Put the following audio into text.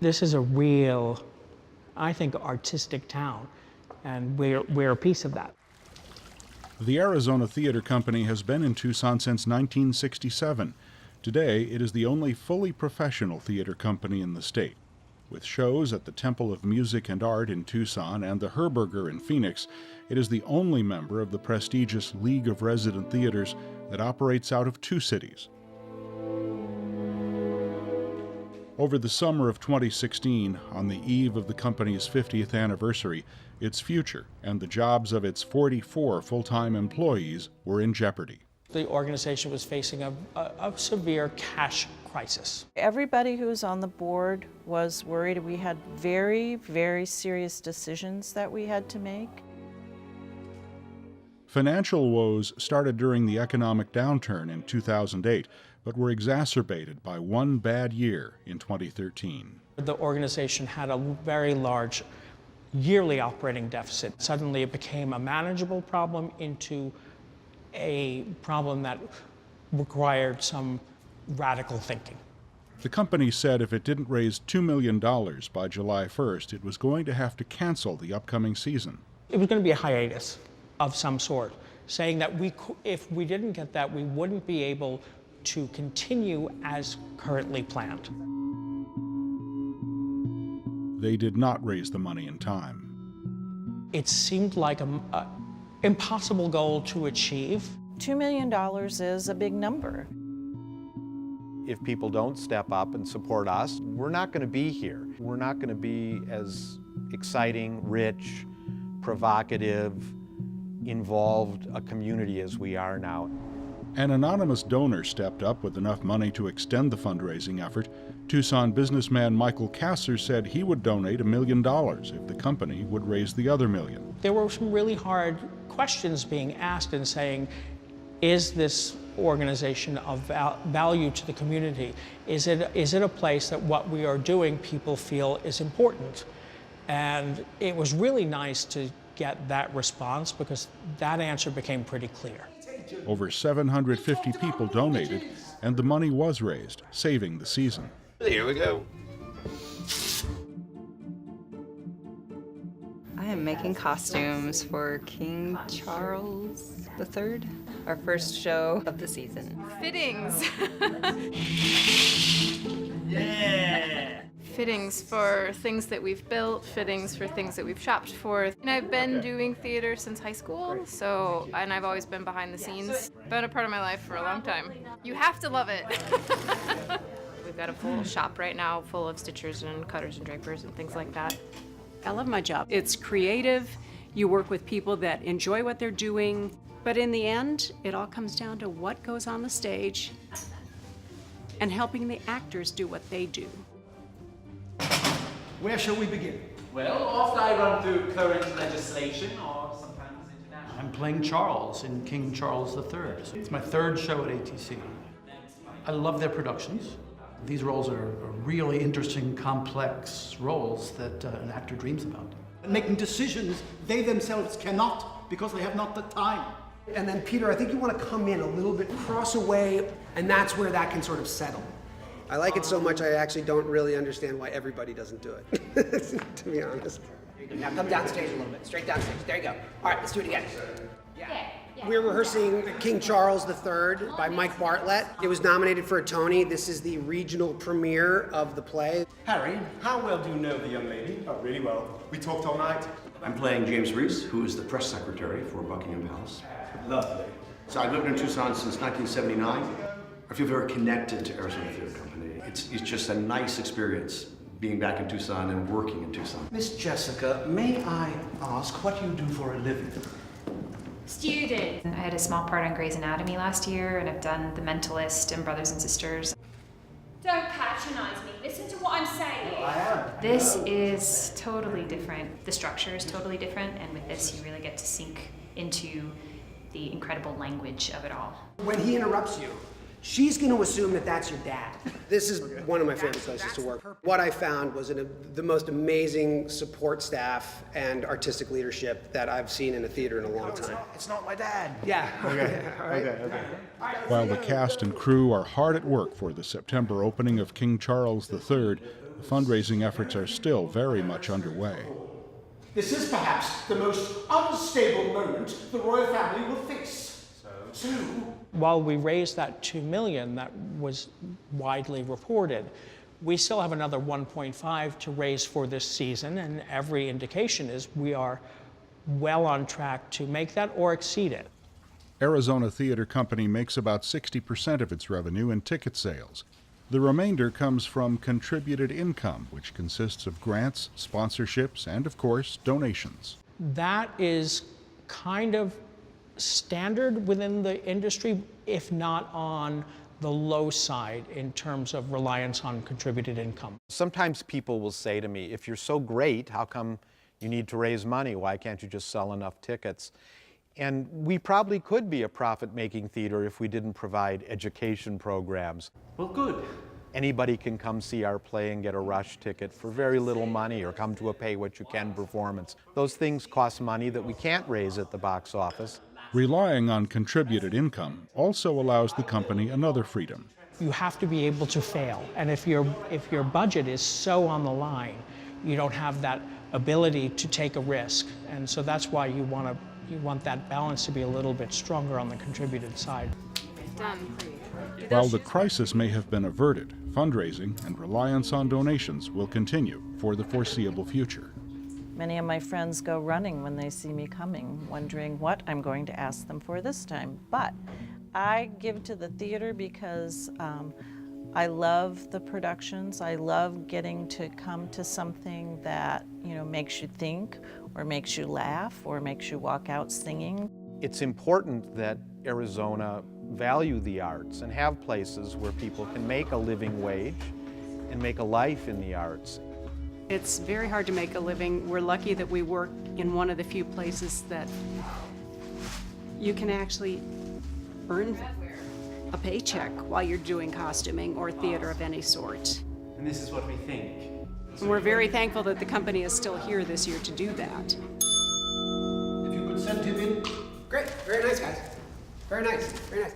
This is a real, I think, artistic town, and we're a piece of that. The Arizona Theater Company has been in Tucson since 1967. Today, it is the only fully professional theater company in the state. With shows at the Temple of Music and Art in Tucson and the Herberger in Phoenix, it is the only member of the prestigious League of Resident Theaters that operates out of two cities. Over the summer of 2016, on the eve of the company's 50th anniversary, its future and the jobs of its 44 full-time employees were in jeopardy. The organization was facing a severe cash crisis. Everybody who was on the board was worried. We had very, very serious decisions that we had to make. Financial woes started during the economic downturn in 2008, but were exacerbated by one bad year in 2013. The organization had a very large yearly operating deficit. Suddenly it became a manageable problem into a problem that required some radical thinking. The company said if it didn't raise $2 million by July 1st, it was going to have to cancel the upcoming season. It was going to be a hiatus of some sort, saying that if we didn't get that, we wouldn't be able to continue as currently planned. They did not raise the money in time. It seemed like an impossible goal to achieve. $2 million is a big number. If people don't step up and support us, we're not going to be here. We're not going to be as exciting, rich, provocative, involved a community as we are now. An anonymous donor stepped up with enough money to extend the fundraising effort. Tucson businessman Michael Kasser said he would donate $1 million if the company would raise the other $1 million. There were some really hard questions being asked and saying, is this organization of value to the community? Is it a place that what we are doing people feel is important? And it was really nice to get that response because that answer became pretty clear. Over 750 people donated, and the money was raised, saving the season. Here we go. I am making costumes for King Charles III, our first show of the season. Fittings. Yeah! Fittings for things that we've built, fittings for things that we've shopped for. And I've been doing theater since high school, and I've always been behind the scenes. Been a part of my life for a long time. You have to love it. We've got a full shop right now full of stitchers and cutters and drapers and things like that. I love my job. It's creative. You work with people that enjoy what they're doing. But in the end, it all comes down to what goes on the stage and helping the actors do what they do. Where shall we begin? Well, after I run through current legislation or sometimes international. I'm playing Charles in King Charles III. It's my third show at ATC. I love their productions. These roles are really interesting, complex roles that an actor dreams about. And making decisions they themselves cannot because they have not the time. And then, Peter, I think you want to come in a little bit, cross away, and that's where that can sort of settle. I like it so much I actually don't really understand why everybody doesn't do it, to be honest. Now come down stage a little bit, straight down stage. There you go. All right, let's do it again. Yeah. We're rehearsing King Charles III by Mike Bartlett. It was nominated for a Tony. This is the regional premiere of the play. Harry, how well do you know the young lady? Oh, really well. We talked all night. I'm playing James Reiss, who is the press secretary for Buckingham Palace. Lovely. So I've lived in Tucson since 1979. I feel very connected to Arizona Theater Company. It's just a nice experience being back in Tucson and working in Tucson. Miss Jessica, may I ask what you do for a living? Student. I had a small part on Grey's Anatomy last year, and I've done The Mentalist and Brothers and Sisters. Don't patronize me. Listen to what I'm saying. I am. This is totally different. The structure is totally different, and with this, you really get to sink into the incredible language of it all. When he interrupts you, she's going to assume that that's your dad. This is one of my favorite places to work. What I found was the most amazing support staff and artistic leadership that I've seen in a theater in a long time. It's not my dad. Yeah. Okay. All right. Okay. While the cast and crew are hard at work for the September opening of King Charles III, The fundraising efforts are still very much underway. This is perhaps the most unstable moment the royal family will face. So while we raised that $2 million that was widely reported, we still have another 1.5 to raise for this season, and every indication is we are well on track to make that or exceed it. Arizona Theater Company makes about 60% of its revenue in ticket sales. The remainder comes from contributed income, which consists of grants, sponsorships, and, of course, donations. That is kind of standard within the industry, if not on the low side in terms of reliance on contributed income. Sometimes people will say to me, if you're so great, how come you need to raise money? Why can't you just sell enough tickets? And we probably could be a profit-making theater if we didn't provide education programs. Well, good. Anybody can come see our play and get a rush ticket for very little money, or come to a pay-what-you-can performance. Those things cost money that we can't raise at the box office. Relying on contributed income also allows the company another freedom. You have to be able to fail, and if your budget is so on the line, you don't have that ability to take a risk, and so that's why you want that balance to be a little bit stronger on the contributed side. Done. While the crisis may have been averted, fundraising and reliance on donations will continue for the foreseeable future. Many of my friends go running when they see me coming, wondering what I'm going to ask them for this time. But I give to the theater because I love the productions. I love getting to come to something that, makes you think, or makes you laugh, or makes you walk out singing. It's important that Arizona value the arts and have places where people can make a living wage and make a life in the arts. It's very hard to make a living. We're lucky that we work in one of the few places that you can actually earn a paycheck while you're doing costuming or theater of any sort. And this is what we think. And we're very thankful that the company is still here this year to do that. if you could send him in. Great, very nice, guys. Very nice, very nice.